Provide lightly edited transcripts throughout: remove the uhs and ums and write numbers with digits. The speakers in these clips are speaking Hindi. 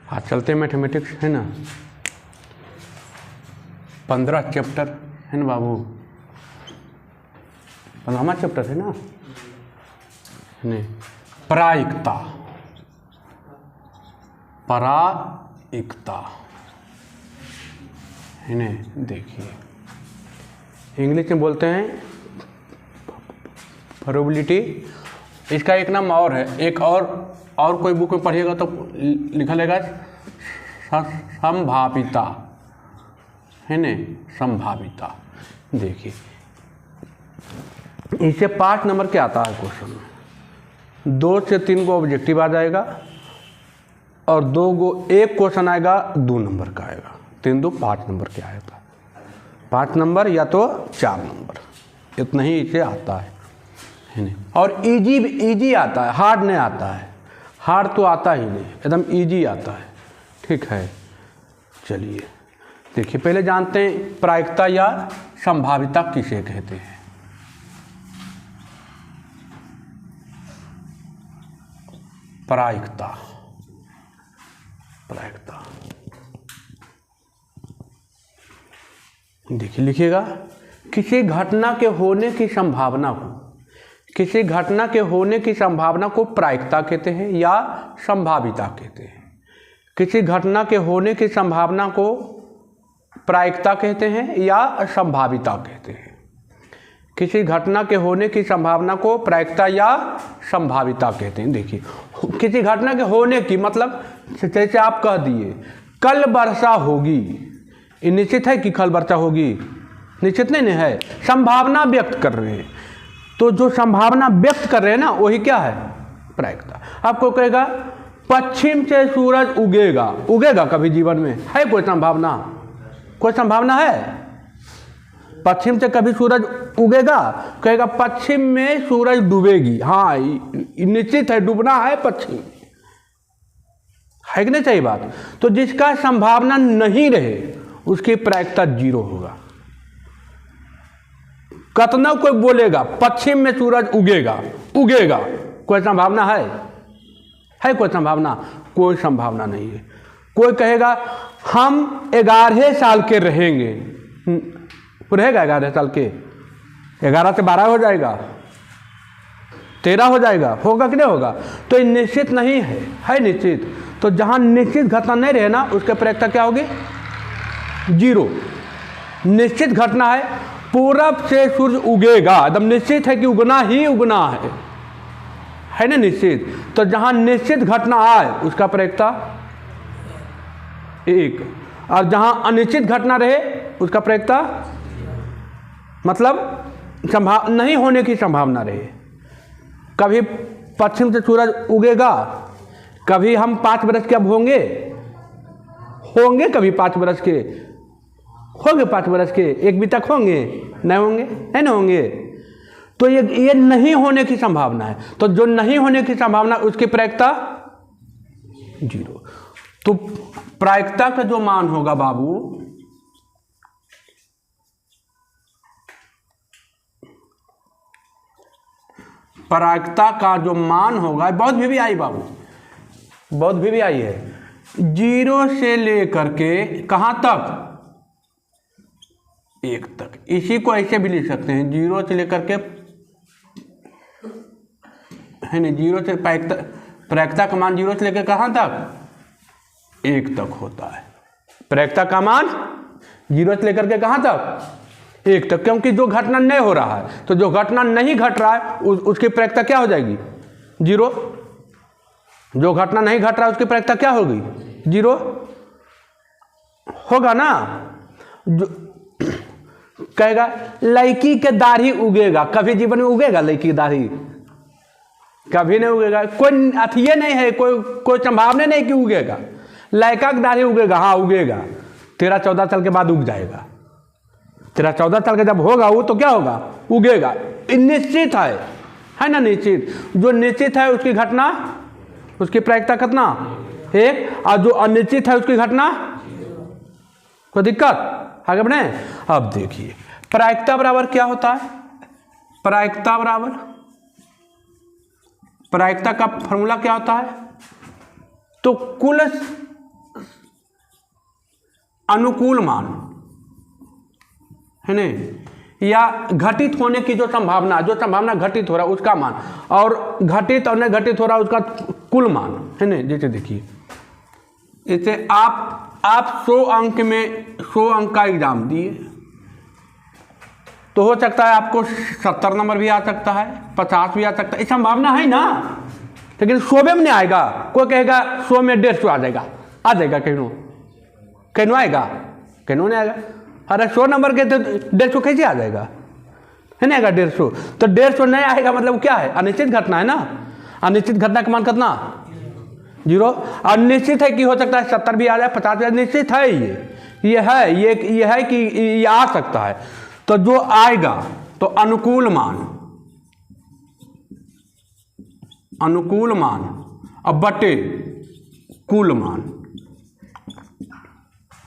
आज चलते मैथमेटिक्स है ना, 15 चैप्टर है ना बाबू, 15वां चैप्टर है ना, नहीं प्रायिकता, प्रायिकता है ना। देखिए इंग्लिश में बोलते हैं प्रोबेबिलिटी। इसका एक नाम और है, एक और कोई बुक में पढ़िएगा तो लिखा रहेगा संभाविता है ना, संभाविता। देखिए इसे 5 नंबर के आता है क्वेश्चन में, 2 से 3 को ऑब्जेक्टिव आ जाएगा और 2 को एक क्वेश्चन आएगा 2 नंबर का आएगा, 3 2 5 नंबर के आएगा, 5 नंबर या तो 4 नंबर, इतना ही इसे आता है नहीं। और इजी आता है, हार्ड नहीं आता है, हार्ड तो आता ही नहीं, एकदम इजी आता है। ठीक है, चलिए देखिए पहले जानते हैं प्रायिकता या संभाविता किसे कहते हैं। प्रायिकता, प्रायिकता देखिए लिखिएगा, किसी घटना के होने की संभावना को, किसी घटना के होने की संभावना को प्रायिकता कहते हैं या संभाविता कहते हैं। किसी घटना के होने की संभावना को प्रायिकता कहते हैं या संभाविता कहते हैं। किसी घटना के होने की संभावना को प्रायिकता या संभाविता कहते हैं। देखिए किसी घटना के होने की मतलब जैसे आप कह दिए कल वर्षा होगी, ये निश्चित है कि कल वर्षा होगी? निश्चित नहीं है, संभावना व्यक्त कर रहे हैं। तो जो संभावना व्यक्त कर रहे हैं ना वही क्या है? प्रायिकता। आपको कहेगा पश्चिम से सूरज उगेगा, उगेगा कभी जीवन में? है कोई संभावना? कोई संभावना है? पश्चिम से कभी सूरज उगेगा? कहेगा पश्चिम में सूरज डूबेगी, हाँ निश्चित है डूबना है पश्चिम, है कि नहीं सही बात? तो जिसका संभावना नहीं रहे उसकी प्रायिकता 0 होगा। कतना कोई बोलेगा पश्चिम में सूरज उगेगा, उगेगा, कोई संभावना है? है कोई संभावना? कोई संभावना नहीं है। कोई कहेगा हम 11 साल के रहेंगे, रहेगा 11 साल के? 11 से 12 हो जाएगा, 13 हो जाएगा, होगा कि नहीं होगा? तो ये निश्चित नहीं है, है निश्चित। तो जहां निश्चित घटना नहीं रहे ना उसके प्रायिकता क्या होगी? 0। निश्चित घटना है पूरब से सूर्य उगेगा, एकदम निश्चित है कि उगना ही उगना है ना निश्चित। तो जहां निश्चित घटना आए उसका प्रायिकता 1, और जहां अनिश्चित घटना रहे उसका प्रायिकता मतलब नहीं होने की संभावना रहे। कभी पश्चिम से सूरज उगेगा, कभी हम 5 बरस के अब होंगे कभी 5 बरस के होंगे, 5 बरस के 1 तक होंगे, नहीं होंगे, नहीं ना होंगे। तो ये नहीं होने की संभावना है। तो जो नहीं होने की संभावना उसकी प्रायिकता 0। तो प्रायिकता का जो मान होगा बाबू, प्रायिकता का जो मान होगा, बहुत भी आई बाबू, बहुत भी आई है, 0 से लेकर के कहां तक? 1 तक। इसी को ऐसे भी लिख सकते हैं, 0 से लेकर के है ना, 0 से प्रायिकता का मान 0 से लेकर कहां तक? 1 तक होता है। प्रायिकता का मान 0 से लेकर के कहां तक? 1 तक। क्योंकि जो घटना नहीं हो रहा है, तो जो घटना नहीं घट रहा है उसकी प्रायिकता क्या हो जाएगी? 0। जो घटना नहीं घट रहा है उसकी प्रायिकता क्या होगी? 0 होगा ना। जो कहेगा लड़की के दाढ़ी उगेगा, कभी जीवन में उगेगा लड़की की दाढ़ी? कभी नहीं उगेगा। कोई अथिये नहीं है, कोई संभावना नहीं कि उगेगा। लड़का की दाढ़ी उगेगा, हाँ उगेगा, 13-14 साल के बाद उग जाएगा। 13-14 साल का जब होगा वो तो क्या होगा? उगेगा। निश्चित है ना निश्चित। जो निश्चित है उसकी घटना, उसकी प्रायिकता कितना? 1। और जो अनिश्चित है उसकी घटना, कोई दिक्कत? आगे बढ़े। अब देखिए प्रायिकता बराबर क्या होता है? प्रायिकता बराबर, प्रायिकता का फॉर्मूला क्या होता है? तो कुल अनुकूल मान है नहीं, या घटित होने की जो संभावना घटित हो रहा है उसका मान, और घटित और नहीं घटित हो रहा है उसका कुल मान है नहीं। जैसे देखिए, इसे आप 100 अंक में 100 अंक का एग्जाम दिए तो हो सकता है आपको 70 नंबर भी आ सकता है, 50 भी आ सकता है, ये संभावना है ना। लेकिन 100 में नहीं आएगा। कोई कहेगा 100 में 150 आ जाएगा कहनो आएगा, कहनो नहीं आएगा। अरे 100 नंबर के तो 150 कैसे आ जाएगा, है ना, आएगा 150। तो 150 नहीं आएगा मतलब क्या है, अनिश्चित घटना है ना। अनिश्चित घटना का मान कितना, 0। और निश्चित है कि हो सकता है 70 भी आ जाए, 50 भी आ जाए, निश्चित है ये है कि ये आ सकता है। तो जो आएगा तो अनुकूल मान अब बटे कुल मान,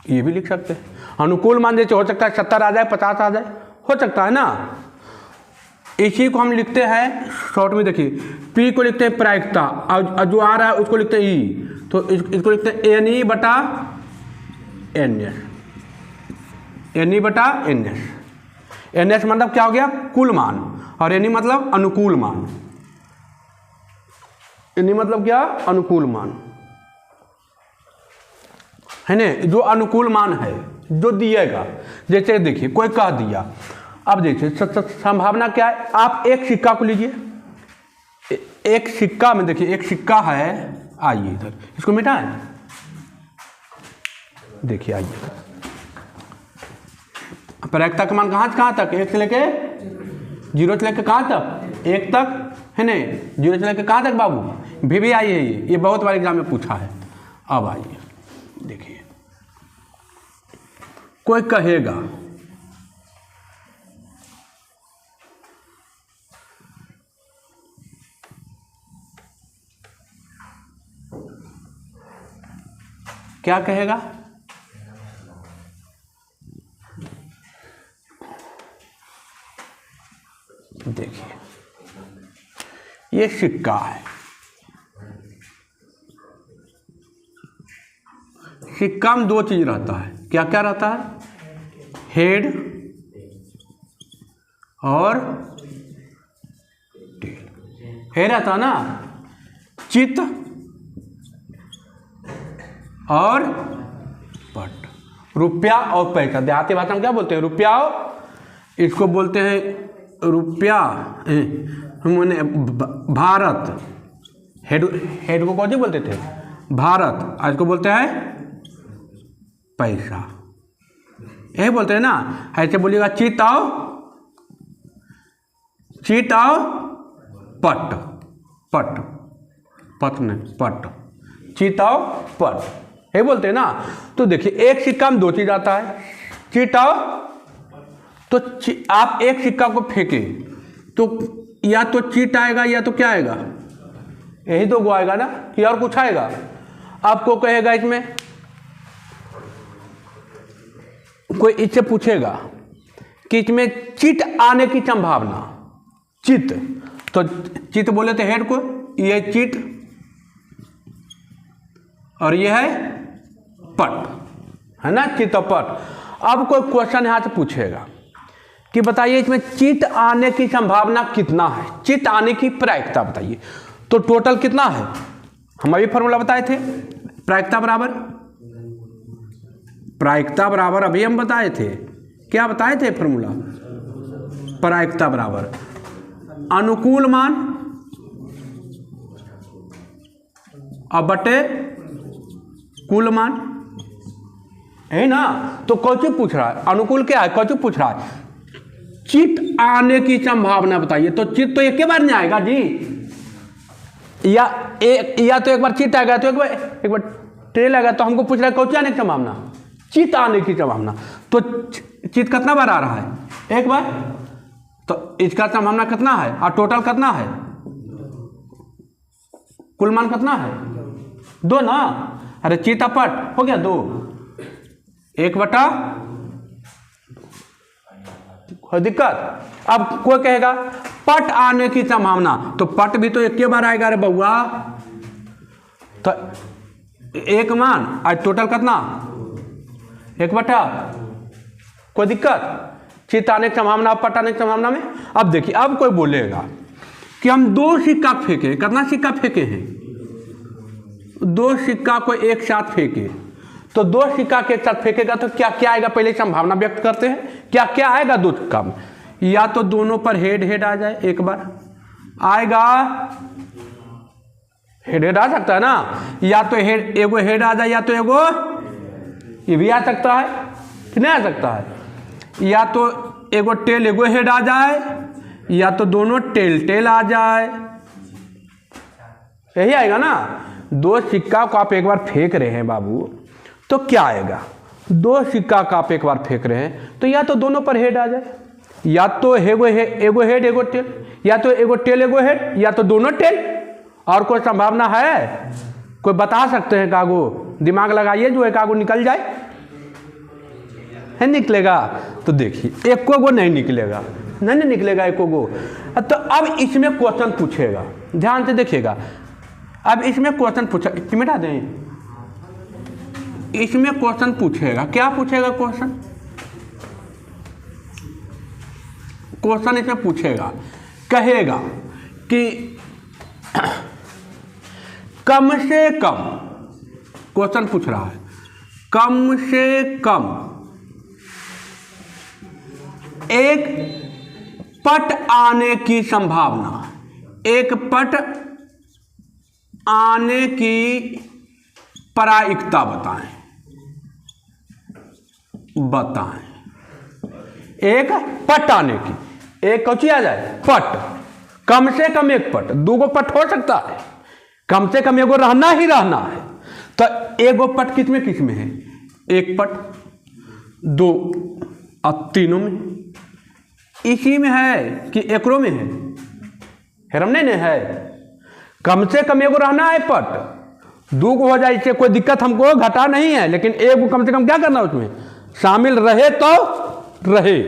ये भी लिख सकते हैं। अनुकूल मान जैसे हो सकता है 70 आ जाए, 50 आ जाए, हो सकता है ना। इसी को हम लिखते हैं शॉर्ट में, देखिए पी को लिखते हैं प्रायिकता, और जो आ रहा है उसको लिखते हैं ई, तो इसको लिखते हैं एन बटा एन एस मतलब क्या हो गया, कुल मान, और एन मतलब अनुकूल मान। एन मतलब क्या, अनुकूल मान है ना। जो अनुकूल मान है जो दिएगा, जैसे देखिए कोई कह दिया, अब देखिए संभावना क्या है। आप एक सिक्का को लीजिए, एक सिक्का में देखिए, एक सिक्का है, आइए इधर इसको मिटाएं, देखिए आइए, प्रायिकता का मान कहाँ से कहाँ तक, 1 से लेके 0 से लेके कहाँ तक, 1 तक है ना। 0 से लेके कहाँ तक बाबू, भी आइए, ये बहुत बार एग्जाम में पूछा है। अब आइए देखिए, कोई कहेगा क्या कहेगा, देखिए ये सिक्का है, सिक्का में 2 चीज रहता है, क्या क्या रहता है, हेड और टेल। हेड रहता है ना, चित और पट, रुपया और पैसा। देहाती भाषा में क्या बोलते हैं, रुपया, इसको बोलते हैं रुपया, मैंने भारत, हेड को कौन सी बोलते थे, भारत, आज को बोलते हैं पैसा, यही बोलते हैं ना। ऐसे बोलिएगा चित आओ पट, नहीं पट, चित आओ पट, यही बोलते हैं ना। तो देखिए एक सिक्का में 2 चीज आता है, चित आओ, तो आप एक सिक्का को फेंके तो या तो चिट आएगा या तो क्या आएगा, यही 2 गो आएगा ना, कि और कुछ आएगा। आपको कहेगा इसमें, कोई इससे पूछेगा कि इसमें चिट आने की संभावना, चित, तो चित बोले थे हेड को, ये चिट और ये है पट, है ना, चित और पट। अब कोई क्वेश्चन यहां से पूछेगा कि बताइए इसमें चिट आने की संभावना कितना है, चिट आने की प्रायिकता बताइए। तो टोटल कितना है, हम अभी फॉर्मूला बताए थे, प्रायिकता बराबर अभी हम बताए थे, क्या बताए थे फॉर्मूला, प्रायिकता बराबर अनुकूल मान और बटे कुल मान, है ना। तो कौन पूछ रहा है, अनुकूल क्या है, कौन पूछ रहा है, चिट आने की संभावना बताइए। तो चिट तो एक के बार नहीं आएगा जी, या तो एक बार चिट आएगा, तो एक बार टेल आएगा। तो हमको पूछ रहा है कौन आने की संभावना, चिट आने की संभावना। तो चिट कितना बार आ रहा है, एक बार, तो इसका संभावना कितना है, और टोटल कितना है, कुल मान कितना है, 2 ना। अरे चित पट हो गया 2, 1 बटा, दिक्कत। अब कोई कहेगा पट आने की संभावना, तो पट भी तो एक के बार आएगा रे बउआ, तो 1 मान, आज टोटल कितना, 1 बटा, कोई दिक्कत? चित आने की संभावना, पट आने की संभावना में। अब देखिए, अब कोई बोलेगा कि हम 2 सिक्का फेंके, कितना सिक्का फेंके हैं? 2 सिक्का को एक साथ फेंके, तो 2 सिक्का के एक साथ फेंकेगा तो क्या क्या आएगा? पहले संभावना व्यक्त करते हैं, क्या क्या आएगा 2 सिक्का में? या तो दोनों पर हेड हेड आ जाए, एक बार आएगा, हेड हेड आ सकता है ना, या तो हेड, एगो हेड आ जाए, या तो एगो ये भी आ सकता है कि नहीं आ सकता है, या तो एगो टेल एगो हेड आ जाए, या तो दोनों टेल टेल आ जाए, यही आएगा ना। 2 सिक्का को आप एक बार फेंक रहे हैं बाबू, तो क्या आएगा? 2 सिक्का का आप एक बार फेंक रहे हैं तो या तो दोनों पर हेड आ जाए, या तो एगो हेड एगो टेल, या तो एगो टेल एगो हेड, या तो दोनों टेल। और कोई संभावना है? कोई बता सकते हैं? कागो दिमाग लगाइए, जो एक आगो निकल जाए, है निकलेगा? तो देखिए, एको गो नहीं निकलेगा, नहीं निकलेगा एको गो। तो अब इसमें क्वेश्चन पूछेगा, ध्यान से देखिएगा। अब इसमें क्वेश्चन पूछा, मिटा दें, इसमें क्वेश्चन पूछेगा, क्या पूछेगा? क्वेश्चन इसमें पूछेगा, कहेगा कि कम से कम, क्वेश्चन पूछ रहा है, कम से कम एक पट आने की संभावना, एक पट आने की प्रायिकता बताएं, एक पट आने की, एक कौची आ जाए? पट, कम से कम एक पट, 2 पट हो सकता है, कम से कम एगो रहना ही रहना है। तो एगो पट किसमें है? 1 पट, 2 और 3 में, इसी में है कि एकरो में है? हेरम नहीं है, कम से कम एगो रहना है पट, 2 हो जाए, इससे कोई दिक्कत हमको घटा नहीं है, लेकिन एगो कम से कम क्या करना उसमें शामिल रहे तो रहे।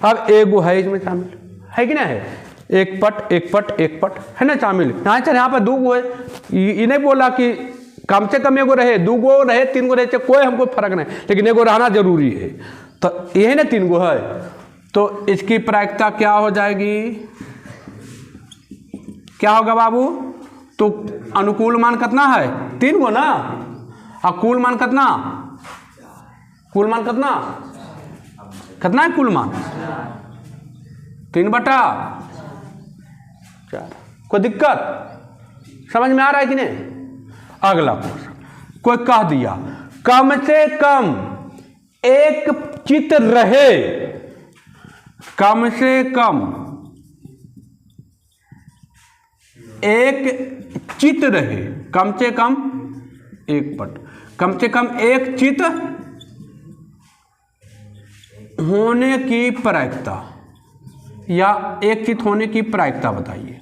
अब एगो है इसमें शामिल, है कि नहीं है? 1 पट 1 पट 1 पट है ना शामिल। यहाँ पर 2 है, ये नहीं बोला कि कम से कम एगो रहे, 2 रहे, 3 रहे, कोई हमको फर्क नहीं, लेकिन एगो रहना जरूरी है। तो यही ना 3 है, तो इसकी प्रायिकता क्या हो जाएगी? क्या होगा बाबू? तो अनुकूल मान कितना है? 3 ना, और कुल मान कितना? कुल मान कितना है? कुल मान 3 बटा 4। कोई दिक्कत समझ में आ रहा है कि नहीं? अगला क्वेश्चन, कोई कह दिया कम से कम एक चित रहे, कम से कम एक चित रहे, कम से कम एक पट, कम से कम एक चित होने की प्रायिकता, या एक चित होने की प्रायिकता बताइए।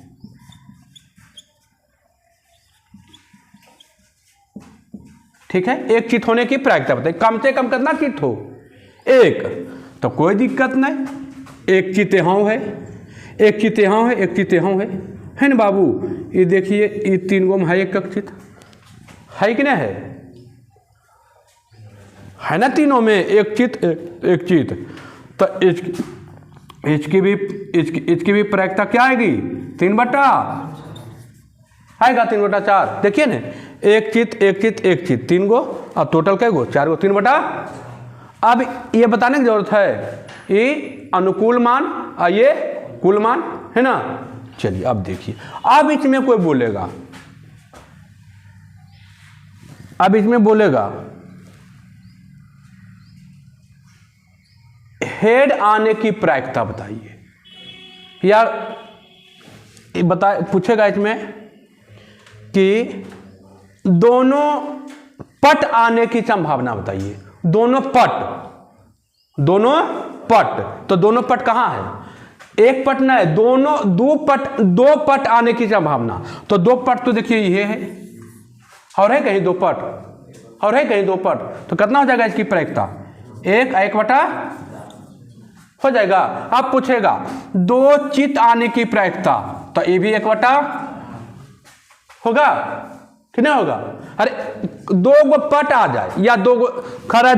ठीक है, एक चित होने की प्रायिकता बताइए। कम से कम कितना चित हो? 1, तो कोई दिक्कत नहीं, एक चित यहाँ है, एक चित यहाँ है, एक चित यहाँ है ना बाबू? ये देखिए, ये 3 गो में है एक चित, है कि नहीं है ना? तीनों में एक चित एक चित, तो इसकी भी प्रायिकता क्या आएगी? 3 बटा आएगा, 3 बटा 4। देखिए ना, एक चित एक चित एक चित, 3 गो, और टोटल कै गो? 4 गो, 3 बटा। अब ये बताने की जरूरत है, ये अनुकूल मान और ये कुल मान है ना। चलिए अब देखिए, अब इसमें कोई बोलेगा, अब इसमें बोलेगा हेड आने की प्रायिकता बताइए, या पूछेगा इसमें कि दोनों पट आने की संभावना बताइए। दोनों पट, दोनों पट, तो दोनों पट कहाँ है? एक पट ना है, दोनों दो पट आने की संभावना। तो 2 पट तो देखिए ये है, और है कहीं 2 पट, और है कहीं 2 पट, तो कितना हो जाएगा इसकी प्रायिकता? 1 बटा हो जाएगा। अब पूछेगा 2 चित आने की प्रायिकता, तो ये भी 1 बटा होगा कि नहीं होगा? अरे 2 गो पट आ जाए, या 2 गो खरा,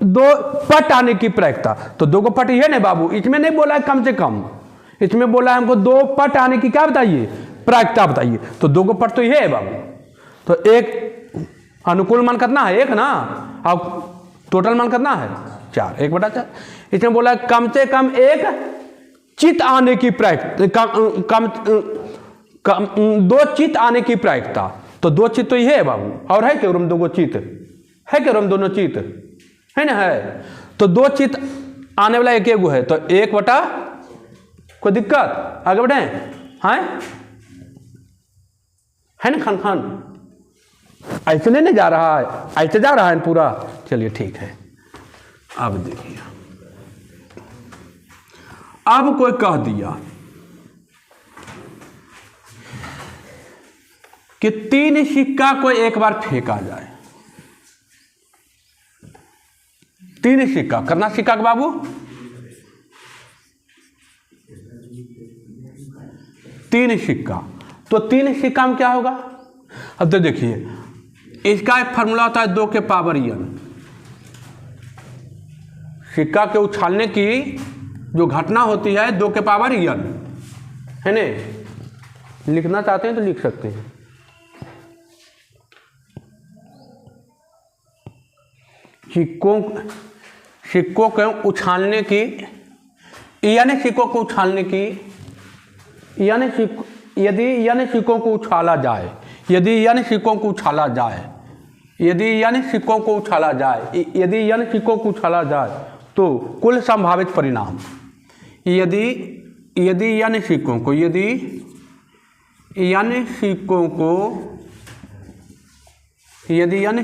दो पट आने की प्रायिकता, तो दो को पट ये नहीं बाबू, इसमें नहीं बोला है कम से कम, इसमें बोला है हमको दो पट आने की क्या बताइए, प्रायिकता बताइए। तो दो को पट तो ये है बाबू, तो एक अनुकूल मान कितना है, एक ना, अब टोटल मान कितना है 4, 1/4। इसमें बोला है कम से कम एक चित आने की प्रायिकता, दो चित आने की प्रायिकता, तो दो चित तो ये है बाबू, और है क्या दो को चित है क्या, दोनों चित है ना, है। तो दो चित आने वाला एक है, तो 1/, कोई दिक्कत, आगे बढ़े है ना, खान खान ऐसे नहीं जा रहा है, ऐसे जा रहा है पूरा, चलिए ठीक है। अब देखिए, अब कोई कह दिया कि 3 सिक्का को एक बार फेंका जाए, 3 सिक्का, करना सिक्का का बाबू, 3 सिक्का, तो 3 सिक्का में क्या होगा, अब तो देखिए इसका एक फॉर्मूला होता है 2 के पावर n। सिक्का के उछालने की जो घटना होती है 2 के पावर n है ने, लिखना चाहते हैं तो लिख सकते हैं। सिक्कों के उछालने की, यानी सिक्कों को उछालने की, यदि सिक्कों को उछाला जाए, यदि सिक्कों को उछाला जाए, यदि सिक्कों को उछाला जाए, यदि सिक्कों को उछाला जाए, तो कुल संभावित परिणाम, यदि सिक्कों को, यदि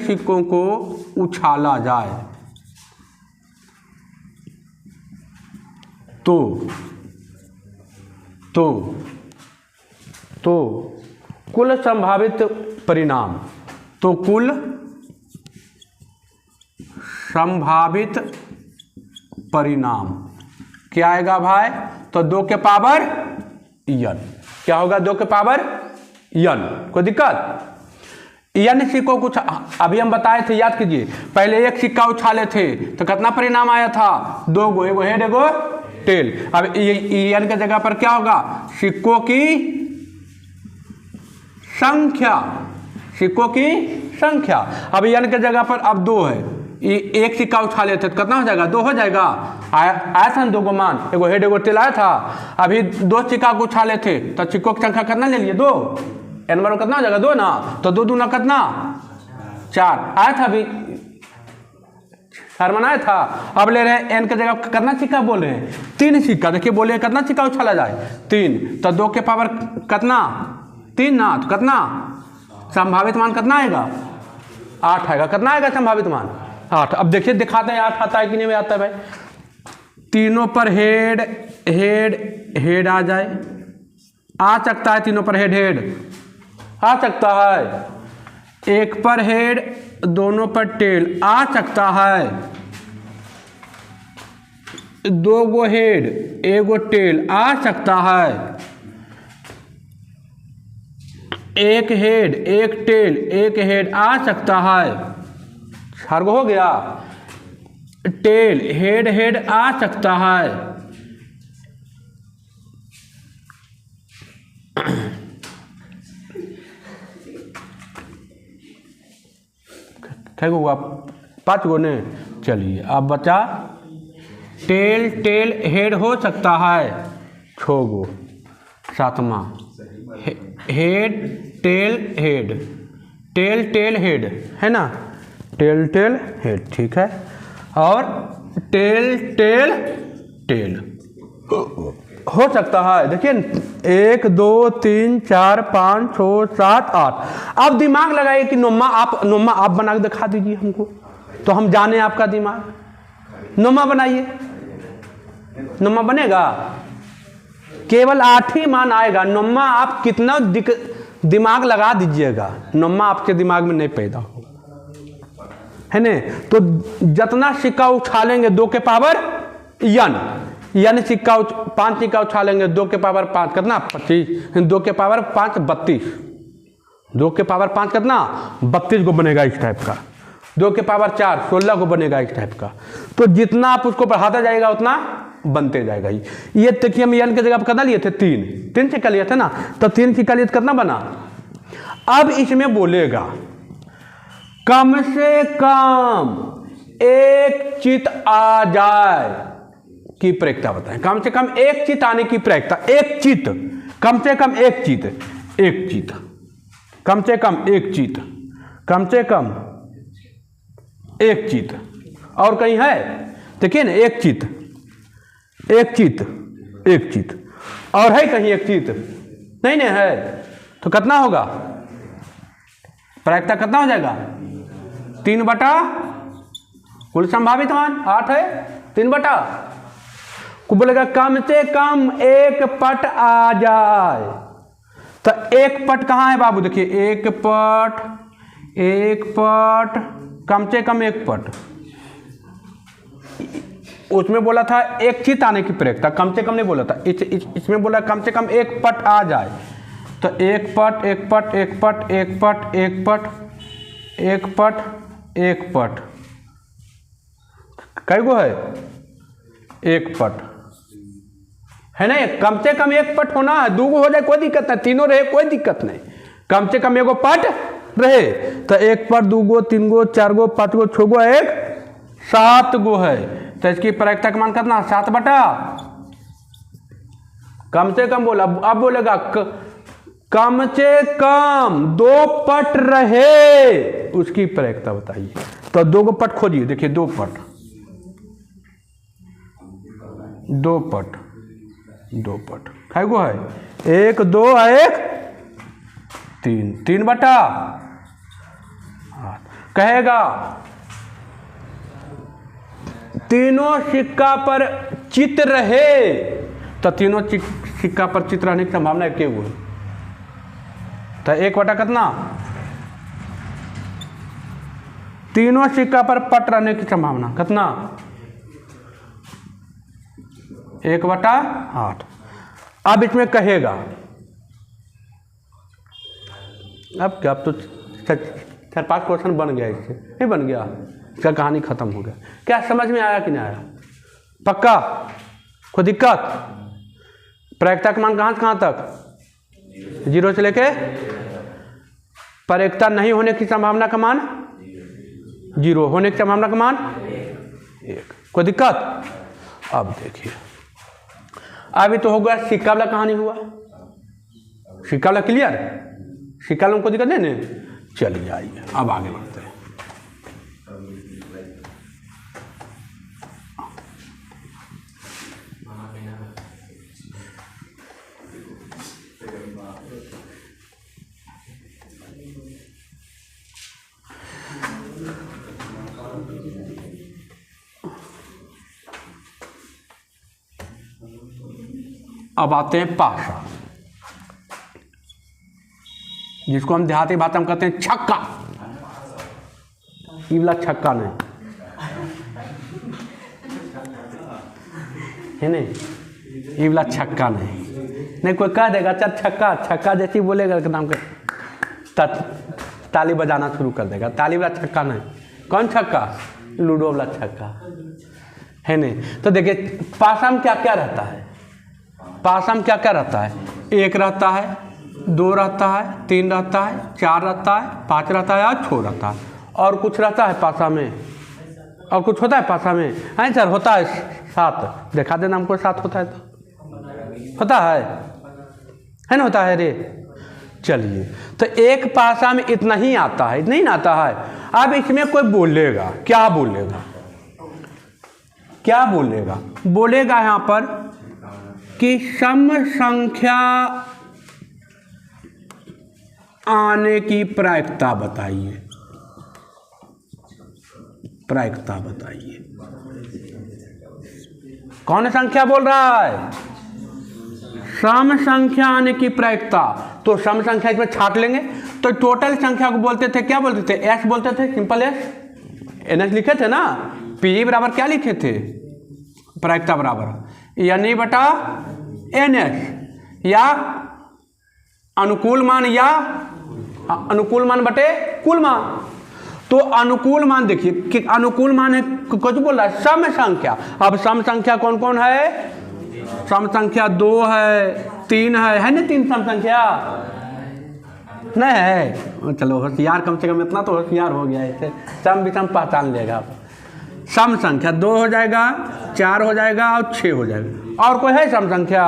सिक्कों को उछाला जाए, तो कुल संभावित परिणाम, तो कुल संभावित परिणाम क्या आएगा भाई, तो 2 के पावर n, क्या होगा 2 के पावर n, कोई दिक्कत। n सिक्कों को अभी हम बताए थे, याद कीजिए, पहले एक सिक्का उछाले थे तो कितना परिणाम आया था, 2 गो, एगो हेड एगो टेल। अब n के जगह पर क्या होगा, सिक्कों की संख्या, सिक्कों की संख्या। अब n के जगह पर अब 2 है, एक सिक्का उछाले थे तो कितना हो जाएगा, 2 हो जाएगा, आया था 2 को मान, एगो हेड एगो टेल आया था। अभी 2 सिक्का को उछाले थे तो सिक्कों की संख्या कितना ले लिए, 2, n बार कितना हो जाएगा, 2 ना, तो 2 दूना कितना 4 आया था, अभी 4 मान आया था। अब ले रहे हैं n के जगह कितना सिक्का बोल रहे हैं, 3 सिक्का, देखिए बोले कितना सिक्का उछाला जाए, 3, तो 2 के पावर कितना 3 ना, तो कितना संभावित मान कितना आएगा, 8 आएगा, कितना आएगा संभावित मान 8। अब देखिए दिखाते हैं 8 आता है कि नहीं आता है भाई, तीनों पर हेड हेड हेड आ जाए, आ सकता है, तीनों पर हेड हेड आ सकता है, एक पर हेड दोनों पर टेल आ सकता है, 2 गो हेड एगो टेल आ सकता है, एक हेड एक टेल एक हेड आ सकता है, 4 गो हो गया, टेल हेड हेड आ सकता है, क्या हुआ 5 गो ने। चलिए अब बचा टेल टेल हेड हो सकता है 6 गो, 7वां head tail head, tail tail head है ना, टेल टेल हेड, ठीक है, और टेल टेल टेल हो सकता है। देखिए 1 2 3 4 5 6 7 8। अब दिमाग लगाइए कि नोमा आप बना के दिखा दीजिए हमको, तो हम जाने आपका दिमाग। नोमा बनाइए, नोमा बनेगा, केवल 8 ही मान आएगा। नोमा आप कितना दिमाग लगा दीजिएगा, नोमा आपके दिमाग में नहीं पैदा होगा, है न। तो जितना सिक्का उछालेंगे 2 के पावर n, यानी सिक्का 5 सिक्का उछालेंगे 2 के पावर 5 कितना 25, 2 के पावर 5 32, 2 के पावर 5 कितना 32 को बनेगा इस टाइप का। 2 के पावर 4 16 को बनेगा इस टाइप का। तो जितना आप उसको बढ़ाता जाएगा उतना बनते जाएगा। ये देखिए हम n की जगह पर कितना लिए थे 3 सिक्का लिए थे ना, तो 3 सिक्का लिए कितना बना। अब इसमें बोलेगा कम से कम एक चित आ जाए की प्रायिकता बताएं। कम से कम एक चित आने की प्रायिकता, एक चित, कम से कम एक चित, एक चित, कम से कम एक चित, कम से कम एक चित। और कहीं है देखिए ना, एक चित, एक चित, एक चित, और है कहीं एक चित नहीं नहीं है। तो कितना होगा प्रायिकता, कितना हो जाएगा 3 बटा कुल संभावित मान 8 है, 3 बटा को बोलेगा कम से कम एक पट आ जाए। तो एक पट कहाँ है बाबू, देखिए एक पट, एक पट, कम से कम एक पट। उसमें बोला था एक चित आने की प्रायिकता, कम से कम नहीं बोला था। इसमें बोला कम से कम एक पट आ जाए। तो एक पट, एक पट, एक पट, एक पट, एक पट, एक पट, एक पट, कई गो है एक पट है ना। कम से कम एक पट होना है, 2 गो हो जाए कोई दिक्कत नहीं, 3 रहे कोई दिक्कत नहीं, कम से कम एगो पट रहे। तो एक पट 2 गो, 3 गो, 4 गो, 5 गो, 6 गो, एक 7 गो है। तो इसकी प्रायिकता का मान कितना 7 बटा कम से कम बोला। अब बोलेगा कम से कम 2 पट रहे उसकी प्रायिकता बताइए। तो 2 गो पट खोजिए, देखिए 2 पट, 2 पट, 2 पट है गो है 1 2 1 3, 3 बटा कहेगा तीनों सिक्का पर चित रहे। तो तीनों सिक्का पर चित रहने की संभावना एक हुई। तो 1 बटा कितना, तीनों सिक्का पर पट रहने की संभावना कितना 1 बटा 8। अब इसमें कहेगा, अब क्या, अब तो 4-5 क्वेश्चन बन गया, इससे नहीं बन गया, इसका कहानी खत्म हो गया। क्या समझ में आया कि नहीं आया, पक्का कोई दिक्कत। प्रायिकता का मान कहाँ से कहाँ तक 0 से लेके, प्रायिकता नहीं होने की संभावना का मान 0, होने की संभावना का मान 1, कोई दिक्कत। अब देखिए अभी तो हो गया सिक्का वाला कहानी हुआ, सिक्का वाला क्लियर, सिक्का वाला को दिक्कत नहीं ना। चलिए आइए अब आगे बढ़ते हैं। अब आते हैं पासा, जिसको हम देहाती भाषा में कहते हैं छक्का। ये वाला छक्का नहीं है, नहीं ये वाला छक्का नहीं कोई कह देगा चल छक्का, छक्का जैसे बोलेगा नाम के ताली बजाना शुरू कर देगा। ताली वाला छक्का नहीं, कौन छक्का, लूडो वाला छक्का है नहीं। तो देखिए पासा में क्या क्या रहता है, पासा में क्या क्या रहता है, 1 रहता है, 2 रहता है, 3 रहता है, 4 रहता है, 5 रहता है और 6 रहता है। और कुछ रहता है पासा में, और कुछ होता है पासा में, है सर होता है 7, दिखा देना हमको 7 होता है तो होता है ना, होता है रे। चलिए तो एक पासा में इतना ही आता है, इतना ही ना आता है। अब इसमें कोई बोलेगा, क्या बोलेगा, क्या बोलेगा, बोलेगा यहाँ पर कि सम संख्या आने की प्रायिकता बताइए, प्रायिकता बताइए। कौन संख्या बोल रहा है, सम संख्या आने की प्रायिकता। तो सम संख्या इसमें छाट लेंगे तो टोटल संख्या को बोलते थे, क्या बोलते थे, एस बोलते थे, सिंपल एस, एन एस लिखे थे ना। पी बराबर क्या लिखे थे, प्रायिकता बराबर यानी बटा एन एस, या अनुकूल मान या अनुकूल मान बटे कुल मान। तो अनुकूल मान देखिए कि अनुकूल मान है, कुछ बोल रहा है सम संख्या। अब सम संख्या कौन कौन है? सम संख्या 2 है, 3 है ना? 3 सम संख्या नहीं है? चलो होशियार, कम से कम इतना तो होशियार हो गया, इसे सम विषम पहचान लेगा। सम संख्या 2 हो जाएगा, 4 हो जाएगा और 6 हो जाएगा। और कोई है सम संख्या?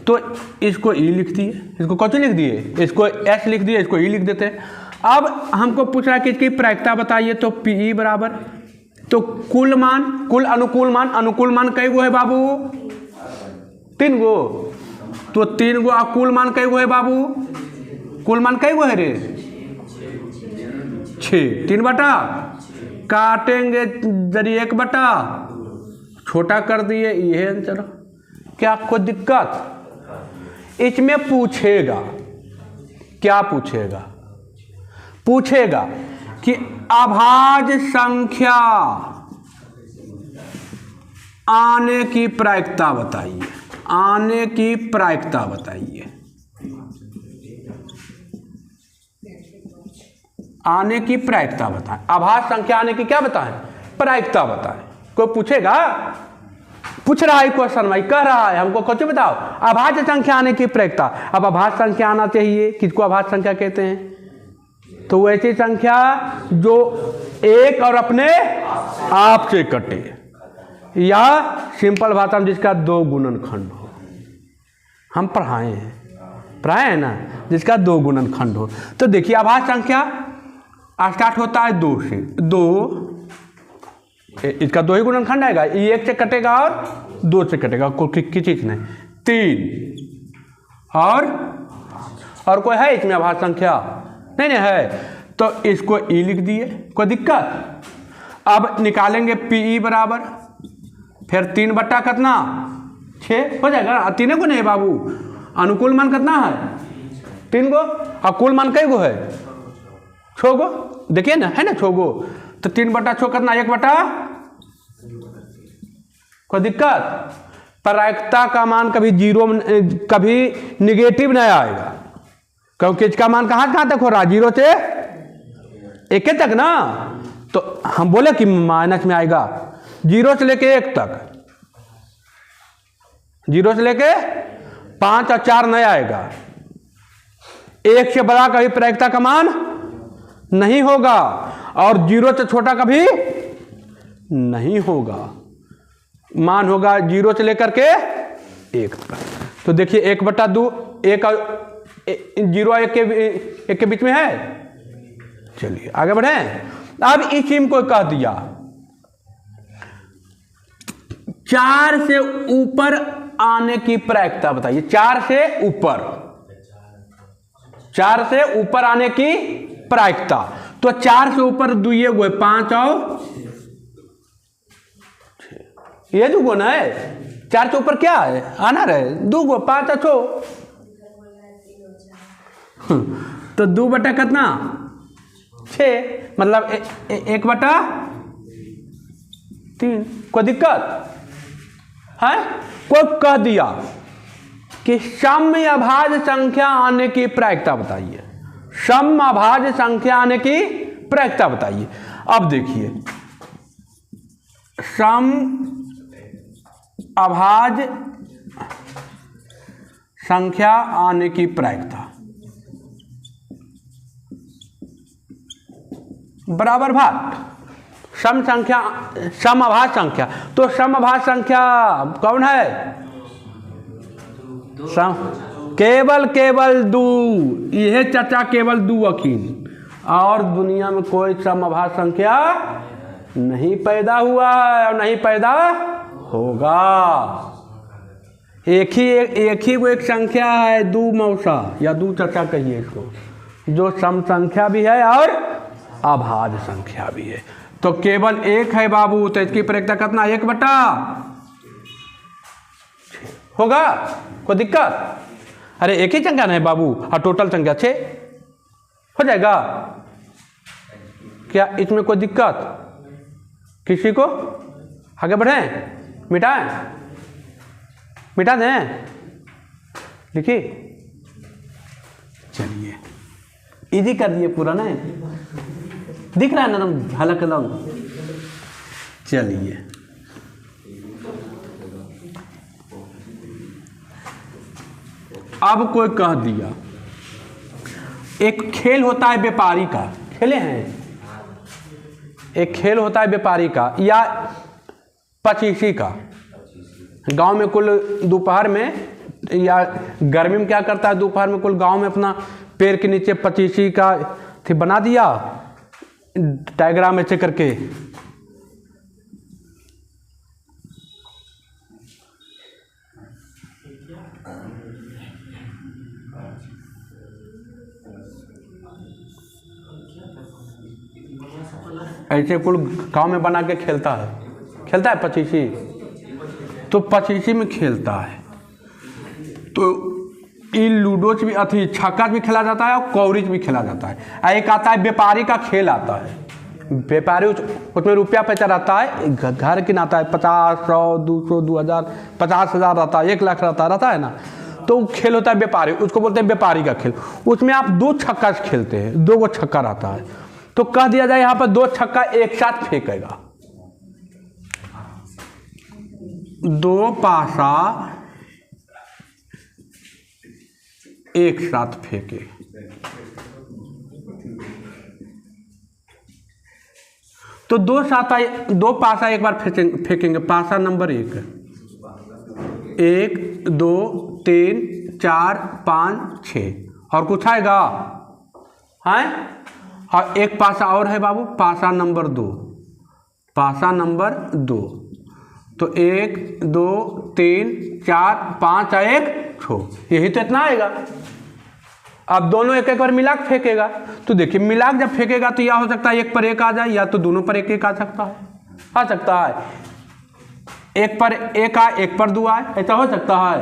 तो इसको ई लिख दिए, इसको कौन लिख दिए? इसको एस लिख दिए, इसको ई लिख देते हैं। अब हमको पूछ रहा है कि इसकी प्रायिकता बताइए, तो पी बराबर, तो कुल मान, कुल अनुकूल मान, अनुकूल मान कई गो है बाबू? 3 गो। तो 3 गो। और कुल मान कई गो है बाबू? कुल मान कई गो है रे? 6। 3 बटा काटेंगे जरिए 1 बटा, छोटा कर दिए, ये आंसर। क्या कोई दिक्कत? इसमें पूछेगा, क्या पूछेगा? पूछेगा कि अभाज्य संख्या आने की प्रायिकता बताइए, आने की प्रायिकता बताइए, आने की प्रायिकता बताएं। अभाज्य संख्या आने की क्या बताएं? प्रायिकता बताएं। कोई पूछेगा? पूछ रहा है क्वेश्चन भाई, कह रहा है हमको कुछ बताओ अभाज्य संख्या आने की प्रायिकता। अब अभाज्य संख्या आना चाहिए, किसको अभाज्य संख्या कहते हैं? तो वैसी संख्या जो एक और अपने आप से कटे, या सिंपल भाषा में जिसका 2 गुणनखंड हो। हम पढ़ाए हैं ना, जिसका 2 गुणनखंड हो। तो देखिए अभाज्य संख्या स्टार्ट होता है 2 से, 2, इसका 2 ही गुणनखंड आएगा, ये 1 से कटेगा और 2 से कटेगा, कोई किसी से नहीं। 3 और कोई है इसमें अभाज्य संख्या? नहीं है, तो इसको ई लिख दिए, कोई दिक्कत? अब निकालेंगे पी बराबर, फिर 3 बट्टा कितना? 6 हो जाएगा। 3 को नहीं बाबू, अनुकूल मान कितना है? 3 गो। और कुल मान कई गो है? 6 गो। देखिए ना, है ना 6 गो। तो 3 बटा 6 कितना? 1 बटा। कोई दिक्कत? प्रायिकता का मान कभी 0, कभी निगेटिव नहीं आएगा, क्योंकि इसका मान कहाँ तक हो रहा है? 0 से 1 तक ना। तो हम बोले कि माइनस में आएगा 0 से लेके 1 तक, 0 से लेके 5 और 4 नहीं आएगा। 1 से बड़ा कभी प्रायिकता का मान नहीं होगा, और 0 से छोटा कभी नहीं होगा। मान होगा 0 से लेकर के 1 तक। तो देखिए 1 बटा 2, 1 और 0 1 के बीच में है। चलिए आगे बढ़े। अब इसी को कह दिया 4 से ऊपर आने की प्रायिकता बताइए। 4 से ऊपर, 4 से ऊपर आने की प्रायिकता। तो 4 से ऊपर 2 गो है, 5 और 6, ये 2 गो ना है। 4 से ऊपर क्या है? आना रहे 2 गो, 5 और 6, तो 2 बटा कितना? 6, मतलब 1 बटा 3। कोई दिक्कत है? कोई कह दिया कि सम अभाज्य संख्या आने की प्रायिकता बताइए, सम अभाज्य संख्या आने की प्रायिकता बताइए। अब देखिए सम अभाज्य संख्या आने की प्रायिकता बराबर भाग सम संख्या, सम अभाज्य संख्या। तो सम अभाज्य संख्या कौन है? सम केवल 2, यह चर्चा केवल 2 अखिल, और दुनिया में कोई सम अभाज्य संख्या नहीं पैदा हुआ है और नहीं पैदा होगा। एक ही वो एक संख्या है, 2 मौसा या 2 चर्चा कहिए इसको, जो सम संख्या भी है और अभाज्य संख्या भी है। तो केवल 1 है बाबू, तो इसकी प्रायिकता कितना? 1 बटा होगा। कोई दिक्कत? अरे एक ही संख्या नहीं बाबू, और टोटल संख्या 6 हो जाएगा। क्या इसमें कोई दिक्कत किसी को? आगे बढ़ें, मिटाएं, मिटा दें, लिखिए। चलिए इजी कर दिए पूरा नहीं। दिख रहा है ना हलक लंग। चलिए अब कोई कह दिया एक खेल होता है व्यापारी का, खेले हैं, एक खेल होता है व्यापारी का या पचीसी का। गांव में कुल दोपहर में या गर्मी में क्या करता है, दोपहर में कुल गांव में अपना पेड़ के नीचे पचीसी का थी बना दिया डायग्राम ऐसे करके, ऐसे कुल गांव में बना के खेलता है पचीसी। तो पचीसी में खेलता है तो इन लूडोज भी अथी छक्का भी खेला जाता है और कौरिज भी खेला जाता है। एक आता है व्यापारी का खेल आता है, व्यापारी उसमें रुपया पैसा रहता है, घर किनाता है 50, 100, 200, 2000, 50,000 रहता है, 1 लाख रहता है ना। तो खेल होता है व्यापारी, उसको बोलते हैं व्यापारी का खेल। उसमें आप 2 छक्का से खेलते हैं, 2 छक्का रहता है। तो कह दिया जाए यहाँ पर 2 छक्का एक साथ फेंकेगा, 2 पासा एक साथ फेंके। तो 2 पासा एक बार फेंकेंगे। पासा नंबर 1, 1, 2, 3, 4, 5, 6 और कुछ आएगा है। और एक पासा और है बाबू, पासा नंबर 2, पासा नंबर 2। तो 1, 2, 3, 4, 5 और 1 6, यही तो इतना आएगा। अब दोनों एक बार मिला के फेंकेगा। तो देखिए मिला जब फेंकेगा तो यह हो सकता है 1 पर 1 आ जाए, या तो दोनों पर 1 आ सकता है। 1 पर 1 आए, 1 पर 2 आए, ऐसा हो सकता है।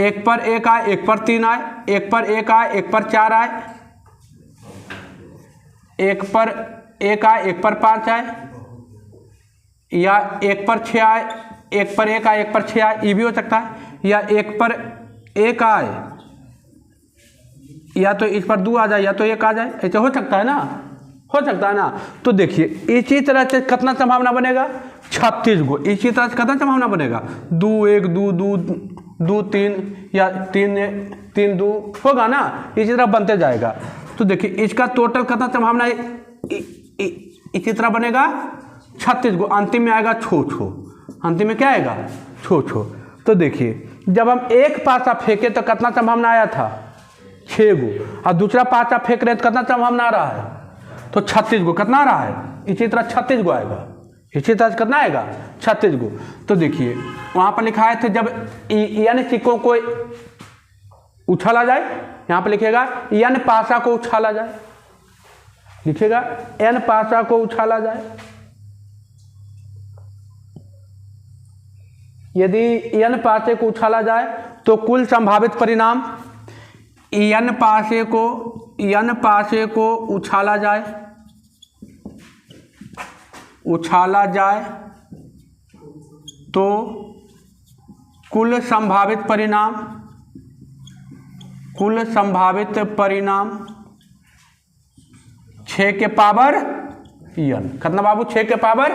1 पर 1 आए, 1 पर 3 आए, 1 पर 1 आए, 1 पर 4 आए, 1 पर 1 आए, 1 पर 5 आए, या 1 पर 6 आए, 1 पर 1 आए, 1 पर 6 आए, ये भी हो सकता है। या 1 पर 1 आए, या तो इस पर 2 आ जाए, या तो 1 आ जाए, ऐसे हो सकता है ना। तो देखिए इसी तरह से कितना संभावना बनेगा, 36 गो। इसी तरह से कितना संभावना बनेगा, 2 1 2 2 2 3 या 3 3 2 होगा ना, इसी तरह बनते जाएगा। तो देखिए इसका टोटल कितना संभावना इसी तरह बनेगा 36 गो। अंतिम में आएगा छो, अंतिम में क्या आएगा, छो। तो देखिए जब हम एक पासा फेंके तो कितना संभावना आया था, 6 गो, और दूसरा पासा फेंक रहे तो कितना संभावना आ रहा है, तो 36 गो। कितना आ रहा है, इसी तरह 36 गो आएगा। इसी तरह से कितना आएगा, 36 गो। तो देखिए वहाँ पर लिखा है थे जब n सिक्कों को उछाला जाए, यहाँ पर लिखेगा n पासा को उछाला जाए, लिखेगा n पासा को उछाला जाए। यदि n पासे को उछाला जाए तो कुल संभावित परिणाम n पासे को उछाला जाए तो कुल संभावित परिणाम 6 के पावर n। कितना बाबू, 6 के पावर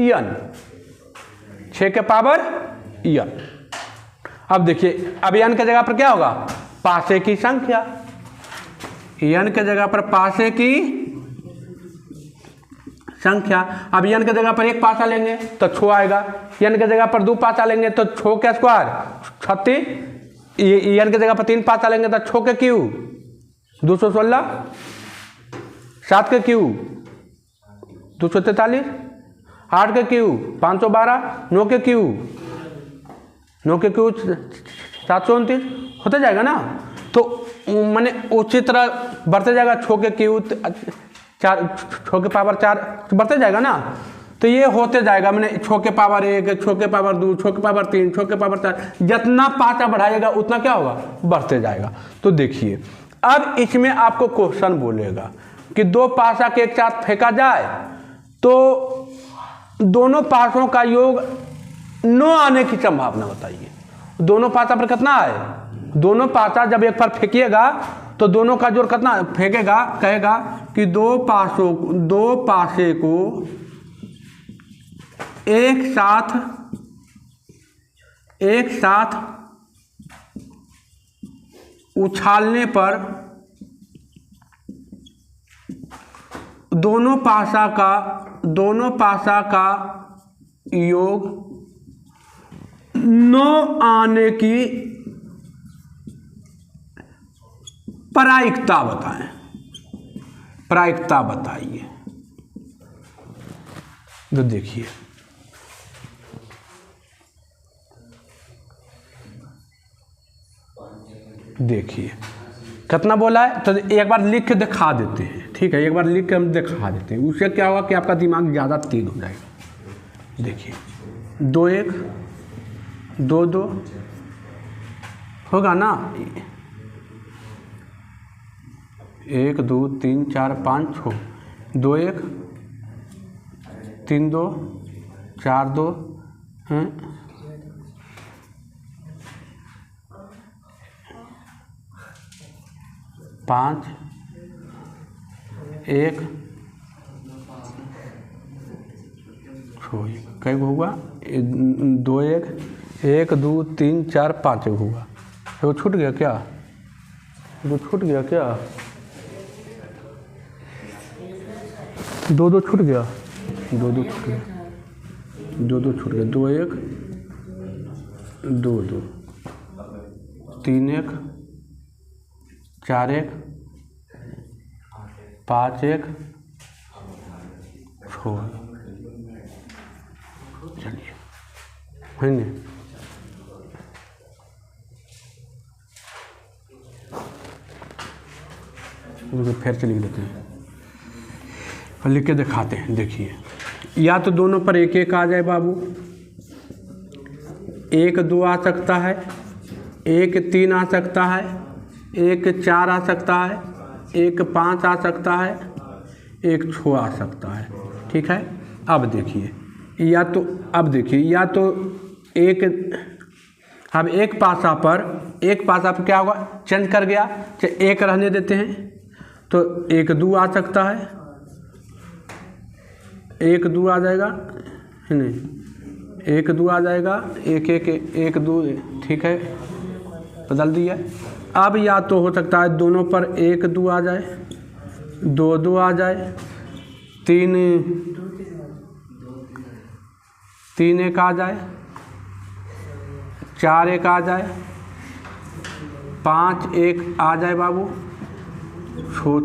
n, 6 के पावर n। अब देखिए अब n के जगह पर क्या होगा, पासे की संख्या। n के जगह पर पासे की संख्या। अब n के जगह पर 1 पासा लेंगे तो 6 आएगा, n के जगह पर 2 पासा लेंगे तो 6 के स्क्वायर 36, n के जगह पर 3 पासा लेंगे तो 6 के क्यूब 216, 7 के क्यूब 243, 8 के क्यूब 512, 9 के क्यूब 729 होते जाएगा ना। तो मैंने उसी तरह बढ़ते जाएगा, 6 के क्यूब 4, 6 के पावर 4 बढ़ते जाएगा ना। तो ये होते जाएगा, मैंने 6 के पावर 1, 6 के पावर 2, 6 के पावर 3, 6 के पावर 4, जितना पासा बढ़ाएगा उतना क्या होगा, बढ़ते जाएगा। तो देखिए अब इसमें आपको क्वेश्चन बोलेगा कि 2 पासा के एक साथ फेंका जाए तो दोनों पासों का योग 9 आने की संभावना बताइए। दोनों पासा पर कितना आए, दोनों पासा जब एक पर फेंकिएगा तो दोनों का जोड़ कितना फेंकेगा, कहेगा कि दो पासे को एक साथ उछालने पर दोनों पासा का योग 9 आने की प्रायिकता बताएं। प्रायिकता बताइए। तो देखिए कितना बोला है, तो एक बार लिख के दिखा देते हैं, ठीक है, एक बार लिख के हम दिखा देते हैं, उससे क्या होगा कि आपका दिमाग ज़्यादा तेज हो जाएगा। देखिए 2 1 2 2 होगा ना, 1 2 3 4 5 6, 2 1 3 2 4 2 हैं, 5 1 कई होगा, 2 1 1 2 3 4 5 होगा। वो छूट गया क्या, वो छूट गया क्या, 2 2 छूट गया, 2 2 छूट गया, 2 2 छूट गया, 2 1 2 2 3 1 4 1 5 1 6। चलिए है नहीं, फिर से लिख देते हैं और लिख के दिखाते हैं। देखिए या तो दोनों पर 1 1 आ जाए बाबू, 1 2 आ सकता है, 1 3 आ सकता है, 1 4 आ सकता है, 1 5 आ सकता है, 1 6 आ सकता है, ठीक है। अब देखिए या तो अब एक पासा पर क्या होगा, चेंज कर गया, चाहे 1 रहने देते हैं, तो 1 2 आ सकता है, 1 2 आ जाएगा, है नहीं, 1 2 आ जाएगा, 1 1 1 2, ठीक है, बदल दिया। अब या तो हो सकता है दोनों पर 1 2 आ जाए, 2 2 आ जाए, 3 1 आ जाए, 4 1 आ जाए, 5 1 आ जाए बाबू, 6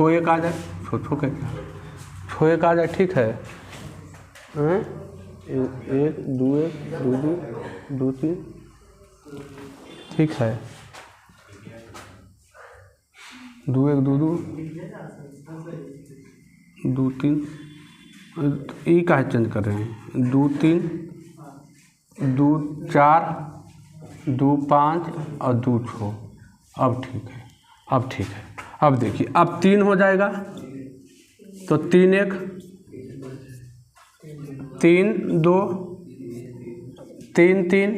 1 आ जाए, 6 1 आ जाए, ठीक है, 1 2 1 2 3, ठीक है, 2 1 2 2 3, ई का चेंज कर रहे हैं, 2 3 2 4 2 5 और 2 6। अब ठीक है, अब देखिए अब 3 हो जाएगा, तो 3 1 3 2 3 3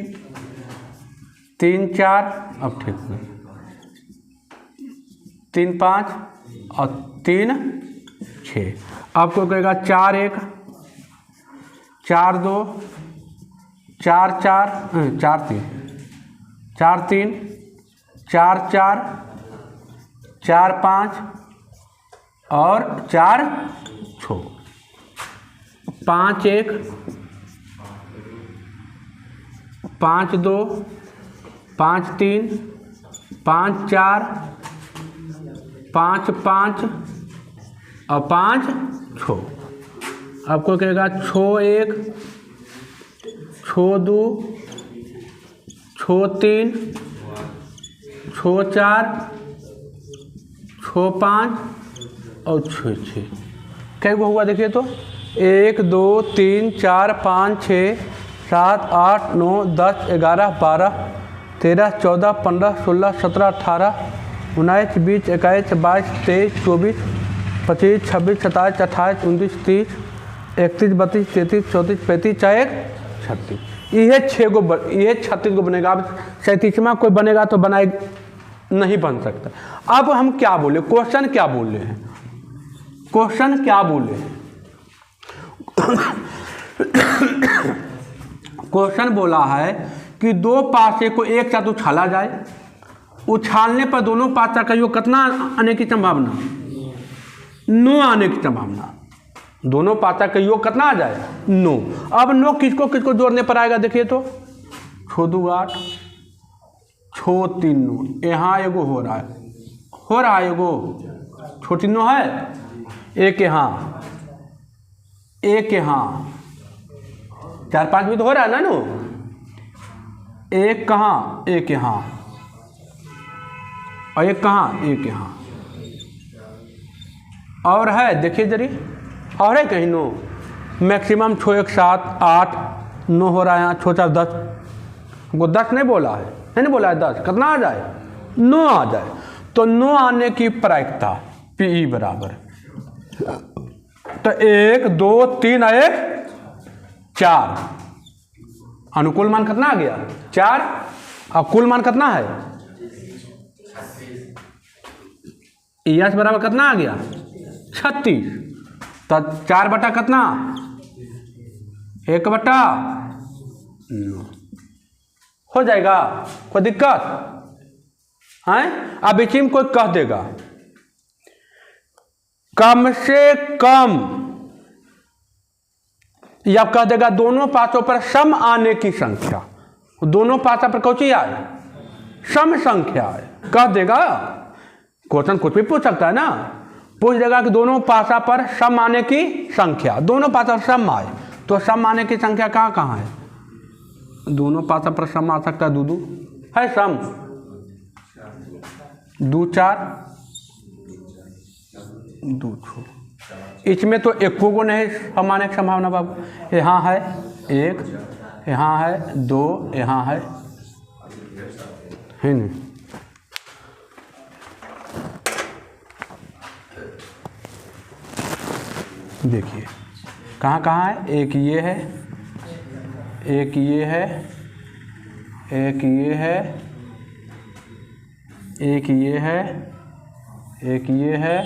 3 4, अब ठीक है, 3 5 और 3 6। आपको कहेगा 4 1 4 2 4 4 4 3 4 3 4 4 4 5 और 4 6। 5 1 5 2 5 3 5 4 5 5 और 5 6। आपको कहेगा 6 1 6 2 6 3 6 4 6 5 और 6 6। कई को हुआ देखिए तो 1 2 3 4 5 6 7 8 9 10 11 12 13 14 15 16 17 18 19 20 21 22 23 24 25 26 27 28 29 30 31 32 33 34 35 36। ये 36 को बनेगा। अब 37वां कोई बनेगा तो बनाए नहीं बन सकता। अब हम क्या बोले, क्वेश्चन क्या बोले हैं, क्वेश्चन क्या बोले हैं? क्वेश्चन बोला है कि दो पासे को एक साथ उछाला जाए, उछालने पर दोनों पासा का योग कितना आने की संभावना? 9 आने की संभावना। दोनों पासा का योग कितना आ जाए? 9। अब 9 किसको किसको जोड़ने पर आएगा? देखिए तो 6 2 8, 6 3 9, यहाँ एगो हो रहा है एगो, छोटी 9 है, एक यहाँ, एक यहाँ, 4 5 भी तो हो रहा है ना नो, एक कहाँ, एक यहाँ, और एक कहाँ, एक यहाँ, और है देखिए जरी, और है कहीं 9, मैक्सिमम 6 1 7 8 9 हो रहा है यहाँ, 6 4 10, हमको 10 नहीं बोला है, नहीं बोला है 10, कितना आ जाए? 9 आ जाए। तो 9 आने की प्रायिकता पी बराबर, तो 1 2 3 1 4, अनुकूल मान कितना आ गया? 4, और कुल मान कितना है? यस बराबर कितना आ गया? 36। तो 4 बटा कितना? 1 बटा 9 हो जाएगा। कोई दिक्कत है? अब इसी में कोई कह देगा कम से कम, या कह देगा दोनों पासों पर सम आने की संख्या, दोनों पासा पर कौन सी आए? सम संख्या है, कह देगा। क्वेश्चन कुछ भी पूछ सकता है ना, पूछ देगा कि दोनों पासा पर सम आने की संख्या, दोनों पासा पर सम आए, तो सम आने की संख्या कहाँ कहाँ है? दोनों पासा पर सम आ सकता है, 2 2 है सम, 2 4 2 6, इसमें तो एक को नहीं सम आने की संभावना बाबू। यहाँ है 1, यहाँ है 2, यहाँ है नहीं। देखिए कहाँ कहाँ है? एक ये है, एक ये है, एक ये है, एक ये है, एक ये है,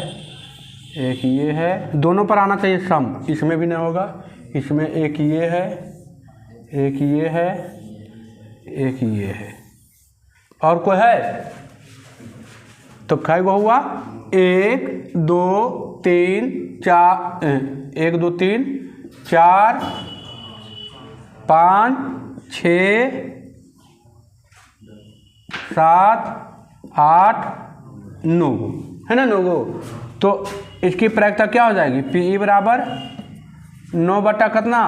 एक ये है, दोनों पर आना चाहिए सम, इसमें भी नहीं होगा, इसमें एक ये है, एक ये है, एक ये है, और कोई है? तो कै गो हुआ? 1 2 3 4, 1 2 3 4 5 6 7 8 9 है ना, 9 गो। तो इसकी प्रायिकता क्या हो जाएगी? पी बराबर 9 बटा कितना?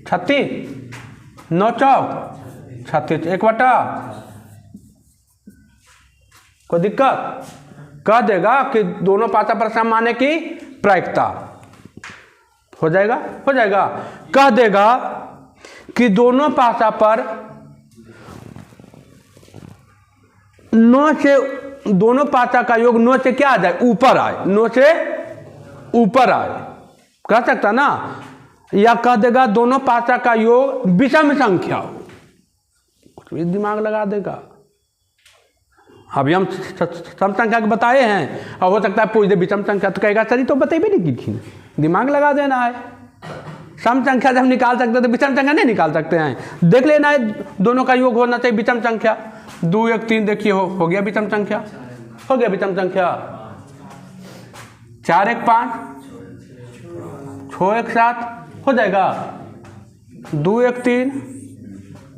36, 9 चौक 36, 1 बटा, कोई दिक्कत? कह देगा कि दोनों पासा पर सम आने की प्रायिकता हो जाएगा, हो जाएगा। कह देगा कि दोनों पासा पर 9 से, दोनों पासा का योग 9 से क्या आ जाए? ऊपर आए, 9 से ऊपर आए, कह सकता ना। या कह देगा दोनों पासा का योग विषम संख्या हो, कुछ भी दिमाग लगा देगा। अभी हम सम संख्या के बताए हैं, और हो सकता है पूछ दे विषम संख्या, तो कहेगा सर तो बताइए नहीं की, दिमाग लगा देना है। सम संख्या से हम निकाल सकते हैं तो विषम संख्या नहीं निकाल सकते हैं। देख लेना है दोनों का योग होना चाहिए विषम संख्या। 2 1 3 देखिए हो गया विषम संख्या, हो गया विषम संख्या। 4 1 5 6 1 7 हो जाएगा। 2 1 3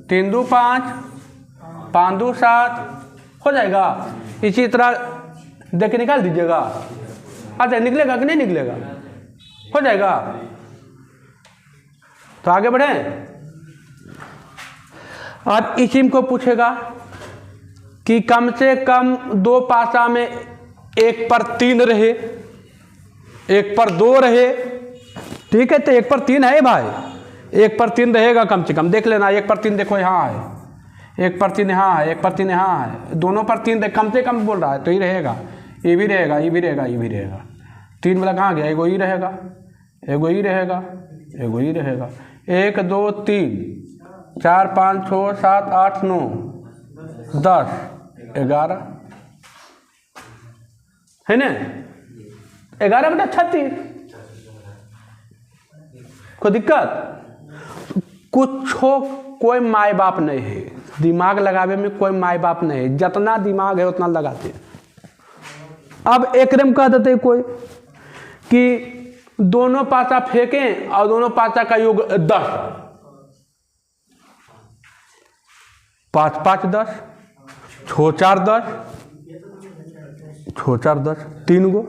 3 2 5 5 2 7 हो जाएगा। इसी तरह देख के निकाल दीजिएगा। अच्छा निकलेगा कि नहीं निकलेगा? हो जाएगा। तो आगे बढ़े। अब इसी को पूछेगा कि कम से कम 2 पासा में 1 पर 3 रहे, 1 पर 2 रहे, ठीक है। तो 1 पर 3 है भाई, 1 पर 3 रहेगा कम से कम। देख लेना 1 पर 3 देखो यहाँ है, 1 पर 3 यहाँ है, 1 पर 3 यहाँ है, दोनों पर 3 कम से कम बोल रहा है तो ही रहेगा। ये भी रहेगा, ये भी रहेगा, ये भी रहेगा। 3 वाला कहाँ गया? एगो ही रहेगा, एगो ही रहेगा, एगो ही रहेगा। 1 2 3 4 5 6 7 8 9 10 11 है ना, 11/36। कोई दिक्कत? कुछ कोई माए बाप नहीं है, दिमाग लगावे में कोई माए बाप नहीं है, जितना दिमाग है उतना लगाते हैं। अब एकदम कह देते कोई कि दोनों पासा फेंकें और दोनों पासा का योग 10, 5 5 10, 6 4 10, 6 4 10, 3 गो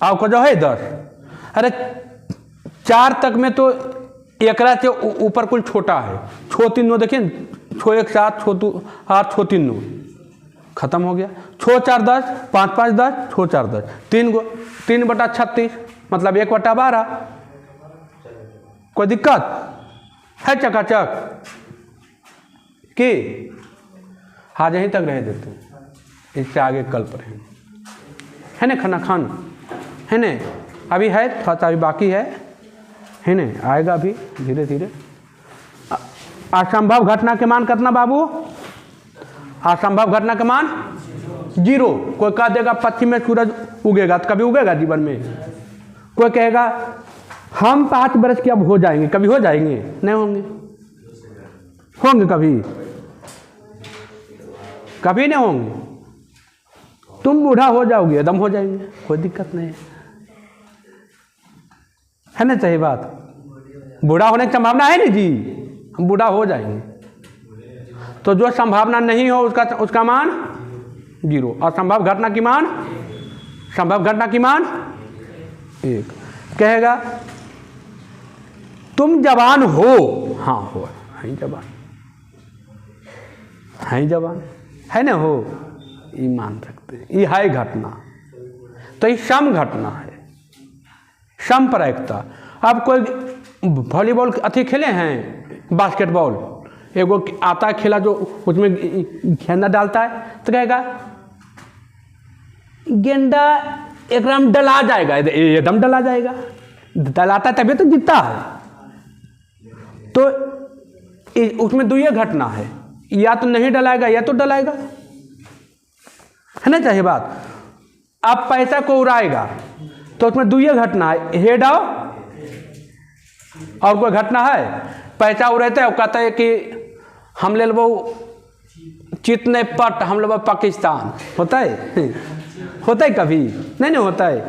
आपका जो है 10। अरे 4 तक में तो एकरा से ऊपर कुल छोटा है। 6 3 9 देखिए, 6 1 7, 6 2 8, 6 3 9, खत्म हो गया। 6 4 10, 5 5 10, 6 4 10, 3 गो, 3/36 मतलब 1/12। कोई दिक्कत है? चकाचक कि आज यहीं तक रह देते हैं, इससे आगे कल पढ़ेंगे, है ना। खाना खान है ना, अभी है थोड़ा सा, अभी बाकी है ना, आएगा अभी धीरे धीरे। असंभव घटना के मान कितना बाबू? असंभव घटना के मान 0। कोई कह देगा पश्चिम में सूरज उगेगा, तो कभी उगेगा जीवन में? कोई कहेगा हम 5 वर्ष के अब हो जाएंगे, कभी हो जाएंगे? नहीं होंगे। होंगे कभी? कभी नहीं होंगे। तुम बूढ़ा हो जाओगे, एकदम हो जाएंगे, कोई दिक्कत नहीं है ना। सही बात, बूढ़ा होने की संभावना है नहीं जी, हम बूढ़ा हो जाएंगे। तो जो संभावना नहीं हो उसका मान 0, और संभव घटना की मान, संभव घटना की मान 1। कहेगा तुम जवान हो, हाँ हो, हैं जवान, हैं जवान, है ना, हो, ये मान सकते हैं, ये है घटना। तो ये सम घटना है, समप्रायिकता। अब कोई वॉलीबॉल अथी खेले हैं, बास्केटबॉल, एगो आता है खेला जो उसमें गेंदा डालता है, तो कहेगा गेंदा एकदम डला जाएगा, एकदम डला जाएगा, डलाता है तभी तो जीतता है। तो उसमें 2 घटना है, या तो नहीं डलाएगा या तो डलाएगा, है ना। चाहिए बात। अब पैसा को उड़ाएगा तो उसमें 2 घटना है, हेड और कोई घटना है, पैसा उड़ाता है और कहता है कि हम ले लो चित ने पट, हम लोग पाकिस्तान, होता है? होता है कभी? नहीं होता है।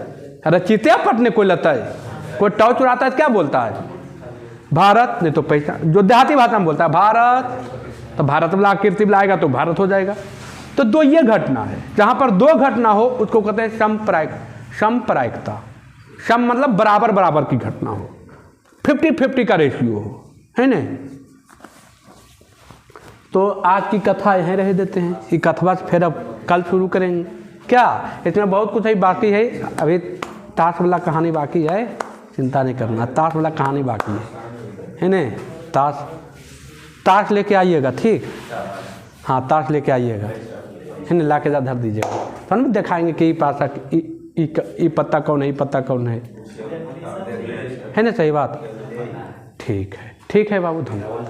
अरे चितिया पट ने कोई लेता है, कोई टॉर्च उड़ाता है तो क्या बोलता है? भारत, नहीं तो पैसा, जो देहाती भाषा में बोलता है भारत, तो भारत वाला कीर्ति लाएगा तो भारत हो जाएगा। तो 2 घटना है, जहाँ पर 2 घटना हो उसको कहते हैं समप्रायिकता। सम मतलब बराबर बराबर की घटना हो, 50-50 का रेशियो हो, है ना। तो आज की कथा यहीं रह देते हैं, ये कथवा से फिर अब कल शुरू करेंगे। क्या इसमें बहुत कुछ है बाकी है, अभी ताश वाला कहानी बाकी है, चिंता नहीं करना, ताश वाला कहानी बाकी है ना। ताश लेके आइएगा, ठीक? हाँ, ताश लेके आइएगा, है ना, ला के धर दीजिएगा, तो हम दिखाएंगे कि पासा ई पत्ता कौन है, ई पत्ता कौन है ना। सही बात, ठीक है बाबू, धन्यवाद।